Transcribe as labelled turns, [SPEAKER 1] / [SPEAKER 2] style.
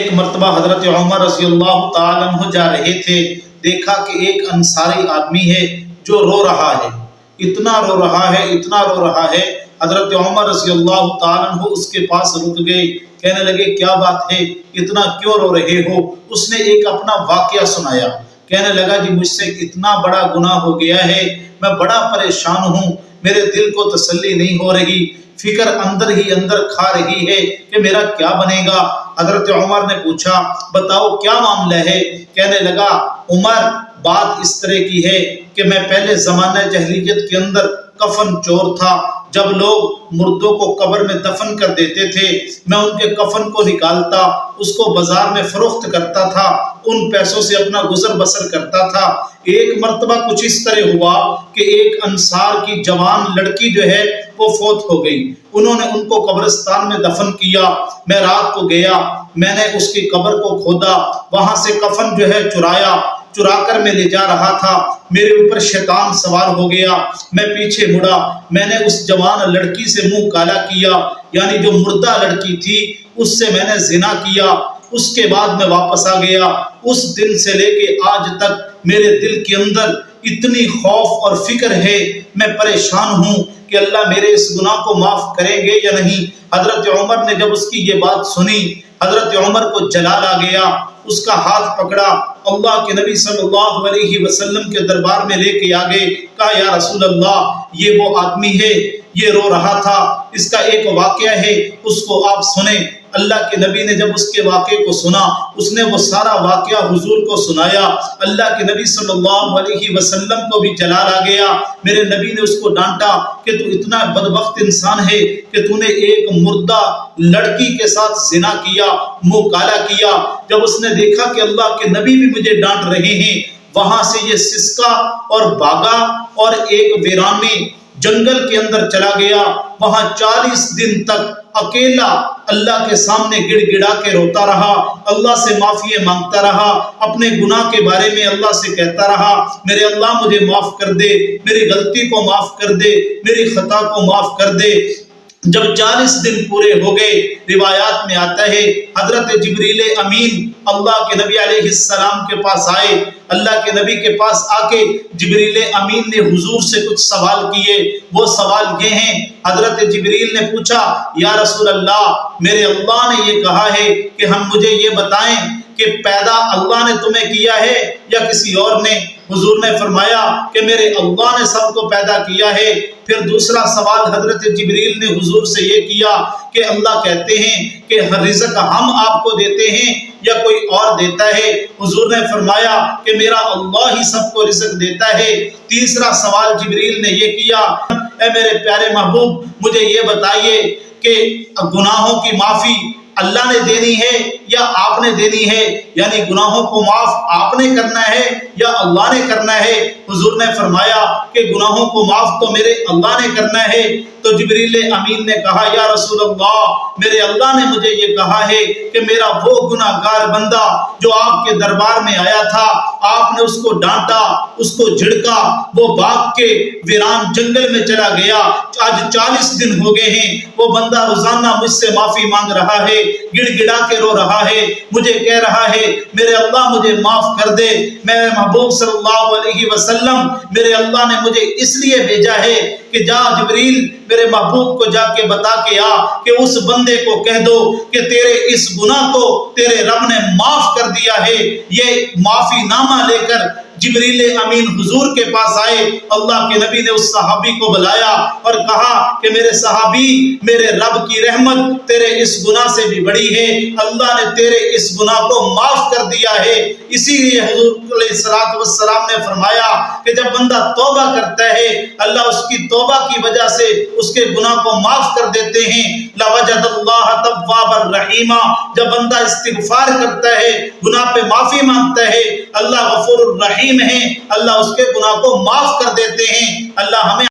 [SPEAKER 1] ایک مرتبہ حضرت عمر رضی اللہ تعالیٰ عنہ جا رہے تھے، دیکھا کہ ایک انصاری آدمی ہے جو رو رہا ہے، اتنا رو رہا ہے، اتنا رو رہا ہے۔ حضرت عمر رضی اللہ تعالیٰ عنہ اس کے پاس رک گئے، کہنے لگے کیا بات ہے، اتنا کیوں رو رہے ہو؟ اس نے ایک اپنا واقعہ سنایا، کہنے لگا جی مجھ سے اتنا بڑا گناہ ہو گیا ہے، میں بڑا پریشان ہوں، میرے دل کو تسلی نہیں ہو رہی، فکر اندر ہی اندر کھا رہی ہے کہ میرا کیا بنے گا۔ حضرت عمر نے پوچھا بتاؤ کیا معاملہ ہے؟ کہنے لگا عمر بات اس طرح کی ہے کہ میں پہلے زمانہ جاہلیت کے اندر کفن چور تھا، جب لوگ مردوں کو قبر میں دفن کر دیتے تھے میں ان کے کفن کو نکالتا، اس کو بازار میں فروخت کرتا تھا، ان پیسوں سے اپنا گزر بسر کرتا تھا۔ ایک مرتبہ کچھ اس طرح ہوا کہ ایک انصار کی جوان لڑکی جو ہے وہ فوت ہو گئی، انہوں نے ان کو قبرستان میں دفن کیا۔ میں رات کو گیا، میں نے اس کی قبر کو کھودا، وہاں سے کفن جو ہے چرا کر میں لے جا رہا تھا، میرے اوپر شیطان سوار ہو گیا، میں پیچھے مڑا، میں نے اس جوان لڑکی سے منہ کالا کیا، یعنی جو مردہ لڑکی تھی اس سے میں نے زنا کیا۔ اس کے بعد میں واپس آ گیا، اس دن سے لے کے آج تک میرے دل کے اندر اتنی خوف اور فکر ہے، میں پریشان ہوں کہ اللہ میرے اس گناہ کو معاف کریں گے یا نہیں۔ حضرت عمر نے جب اس کی یہ بات سنی، حضرت عمر کو جلال آ گیا، اس کا ہاتھ پکڑا، اللہ کے نبی صلی اللہ علیہ وسلم کے دربار میں لے کے آگے، کہا یا رسول اللہ یہ وہ آدمی ہے، یہ رو رہا تھا، اس کا ایک واقعہ ہے، اس کو آپ سنیں۔ اللہ کے نبی نے جب اس کے واقعے کو سنا، اس نے وہ سارا واقعہ حضور کو سنایا۔ اللہ کے نبی صلی اللہ علیہ وسلم کو بھی جلال آ گیا، میرے نبی نے اس کو ڈانٹا کہ تو اتنا بدبخت انسان ہے کہ تو نے ایک مردہ لڑکی کے ساتھ زنا کیا، منہ کالا کیا۔ جب اس نے دیکھا کہ اللہ کے نبی بھی مجھے ڈانٹ رہے ہیں، وہاں سے یہ سسکا اور بھاگا اور ایک ویرانے جنگل کے اندر چلا گیا، وہاں 40 دن تک اکیلا اللہ کے سامنے گڑ گڑا کے روتا رہا، اللہ سے معافی مانگتا رہا، اپنے گناہ کے بارے میں اللہ سے کہتا رہا میرے اللہ مجھے معاف کر دے، میری غلطی کو معاف کر دے، میری خطا کو معاف کر دے۔ جب 40 دن پورے ہو گئے، روایات میں آتا ہے حضرت جبریل امین اللہ کے نبی علیہ السلام کے پاس آئے، اللہ کے نبی کے پاس آ کے جبریل امین نے حضور سے کچھ سوال کیے۔ وہ سوال یہ ہیں، حضرت جبریل نے پوچھا یا رسول اللہ میرے اللہ نے یہ کہا ہے کہ ہم مجھے یہ بتائیں کہ پیدا اللہ نے تمہیں کیا ہے یا کسی اور نے؟ حضور نے فرمایا کہ میرے اللہ نے سب کو پیدا کیا ہے۔ پھر دوسرا سوال حضرت جبریل نے حضور سے یہ کیا کہ اللہ کہتے ہیں کہ رزق ہم آپ کو دیتے ہیں یا کوئی اور دیتا ہے؟ حضور نے فرمایا کہ میرا اللہ ہی سب کو رزق دیتا ہے۔ تیسرا سوال جبریل نے یہ کیا، اے میرے پیارے محبوب مجھے یہ بتائیے کہ گناہوں کی معافی اللہ نے دینی ہے یا آپ نے دینی ہے؟ یعنی گناہوں کو معاف آپ نے کرنا ہے یا اللہ نے کرنا ہے؟ حضور نے فرمایا کہ گناہوں کو معاف تو میرے اللہ نے کرنا ہے۔ تو جبریل امین نے کہا یا رسول اللہ میرے اللہ نے مجھے یہ کہا ہے کہ میرا وہ گناہگار بندہ جو آپ کے دربار میں آیا تھا، آپ نے اس کو ڈانٹا، اس کو جھڑکا، وہ بھاگ کے ویران جنگل میں چلا گیا، آج 40 دن ہو گئے ہیں، وہ بندہ روزانہ مجھ سے معافی مانگ رہا ہے، گڑ گڑا کے رو رہا ہے، مجھے کہہ رہا ہے میرے اللہ مجھے معاف کر دے۔ میرے محبوب صلی اللہ علیہ وسلم میرے اللہ نے مجھے اس لیے بھیجا ہے کہ جا جبریل میرے محبوب کو جا کے بتا کے آ کہ اس بندے کو کہہ دو کہ تیرے اس گناہ کو تیرے رب نے معاف کر دیا ہے۔ یہ معافی نامہ لے کر جبریل امین حضور کے پاس آئے، اللہ کے نبی نے اس صحابی کو بلایا اور کہا کہ میرے صحابی میرے رب کی رحمت تیرے اس گناہ سے بھی بڑی ہے، اللہ نے تیرے اس گناہ کو معاف کر دیا ہے۔ اسی لیے حضور علیہ الصلوۃ والسلام نے فرمایا کہ جب بندہ توبہ کرتا ہے اللہ اس کی توبہ کی وجہ سے اس کے گناہ کو معاف کر دیتے ہیں۔ لَوَجَدَ اللَّهَ تَوَّابًا رَحِيمًا، جب بندہ استغفار کرتا ہے، گناہ پہ معافی مانگتا ہے، اللہ غفور الرحیم ہے، اللہ اس کے گناہ کو معاف کر دیتے ہیں۔ اللہ ہمیں